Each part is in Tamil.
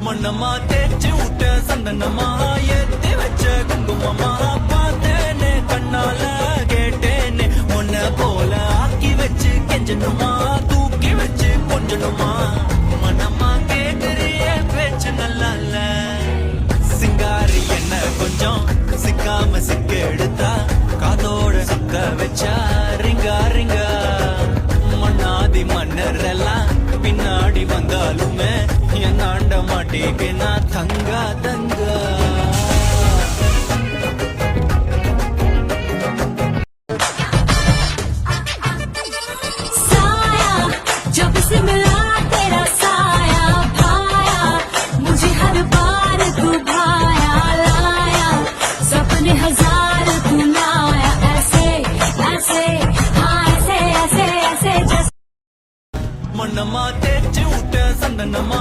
மண்ணம்மா தேய்ச்சி விட்ட சந்தனமா ஏத்தி வச்ச குங்குமமா பார்த்தேனே கண்ணால கேட்டேனே உன்ன போல ஆக்கி வச்சு கெஞ்சணுமா தூக்கி வச்சு கொஞ்சணுமா மனம்மா கேக்குறிய பேச்சு நல்லா இல்ல சிங்காரி என்ன கொஞ்சம் சிக்காம சிக்க எடுத்தா காதோட சுக்க வச்சா ரிங்கா ரிங்கா மண்ணாதி மன்னர் எல்லாம் பின்னாடி வந்தாலுமே என்னாண்ட மாட்டேக்கு நான் தங்கா தங்கா மண்ணம்மா தேய்ச்சி விட்ட சந்தனமா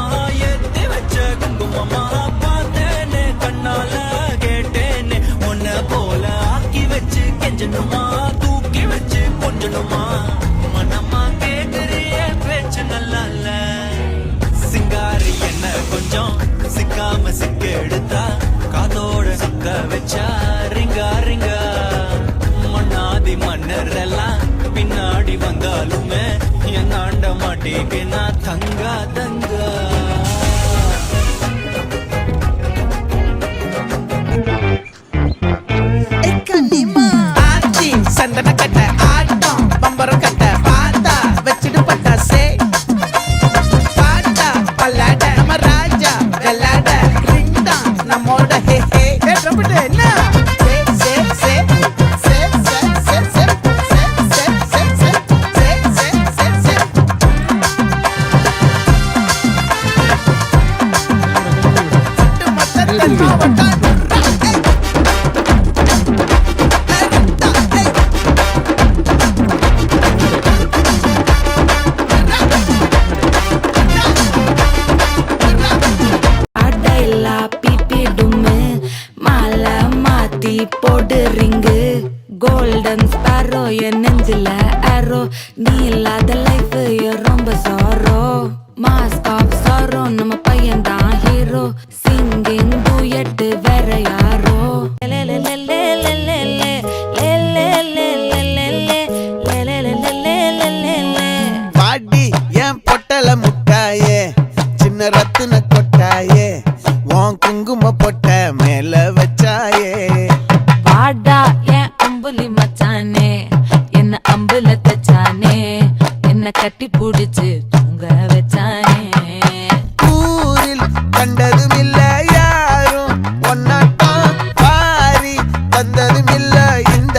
ஏத்தி வச்ச குங்குமமா பார்த்தேனே கண்ணால கேட்டேனே உன்ன போல ஆக்கி வச்சு கெஞ்சணுமா தூக்கி வச்சு கொஞ்சணுமா மனம்மா கேக்குறிய பேச்சு நல்லா இல்ல சிங்காரி என்ன கொஞ்சம் சிக்காம சிக்க எடுத்தா காதோட சுக்க வச்சா ரிங்கா ரிங்கா மண்ணாதி மன்னர் எல்லாம் பின்னாடி வந்தாலுமே என்னாண்ட மாட்டேக்கு நான் தங்கா தங்கா ஆச்சி சந்தன கட்ட ஆட்டம் பம்பரம் கட்ட பார்த்தா வச்சிடு பட்டாசே பாட்டா பல்லாட நம்ம ராஜா வெள்ளாட ரிங் தான் நம்மோட ஹே ஹே ட்ரம்பட் என்ன போடு ரிங்கு கோல்டன் ஸ்பாரோ என் நெஞ்சில ஆரோ நீ இல்லாத லைஃப் ரொம்ப சாரோ மாஸ்க் ஆஃப் சாரோ நம்ம பையன் தான் ஹீரோ சிங்கிங் டூயட் வேற யாரோ பாடி என் பொட்டல முட்டாயே சின்ன ரத்தின கொட்டாயே உன் குங்கும பொட்ட மேல வச்சாயே வாடா என் அம்புலி மச்சானே என்ன அம்புல தச்சானே என்ன கட்டி புடிச்சு தூங்க வச்சானே ஊரில் கண்டதும் இல்ல யாரும் ஒன்னாட்டம் பாரி வந்ததும் இல்ல இந்த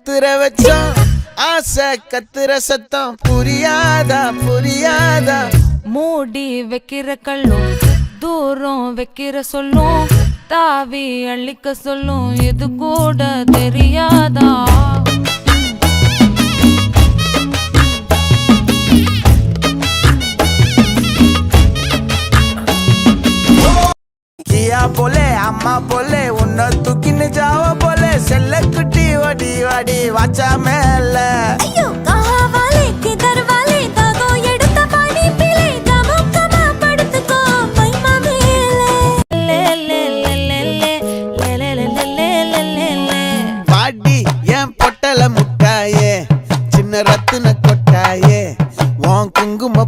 முத்திர வச்சோம் ஆசை கத்துற சத்தம் புரியாதா புரியாதா மூடி வைக்கிற கல்லும் தூரம் வைக்கிற சொல்லும் தாவி அள்ளிக்க சொல்லும் இது கூட தெரியாதா किया बोले अम्मा बोले उन्ना तूकिन जाओ बोले सेल्ले कुटी वडी वडी वाचा मेले अय्यो कहा वाले किधर वाले दागो எடுத்த பாடி பிளே கமக்கமா படுத்துக்கோ மைமா மேலே ले ले ले ले ले ले ले ले ले ले ले பாடி ஏன் பொட்டல முட்டாயே சின்ன ரத்தின கொட்டாயே உன் குங்கும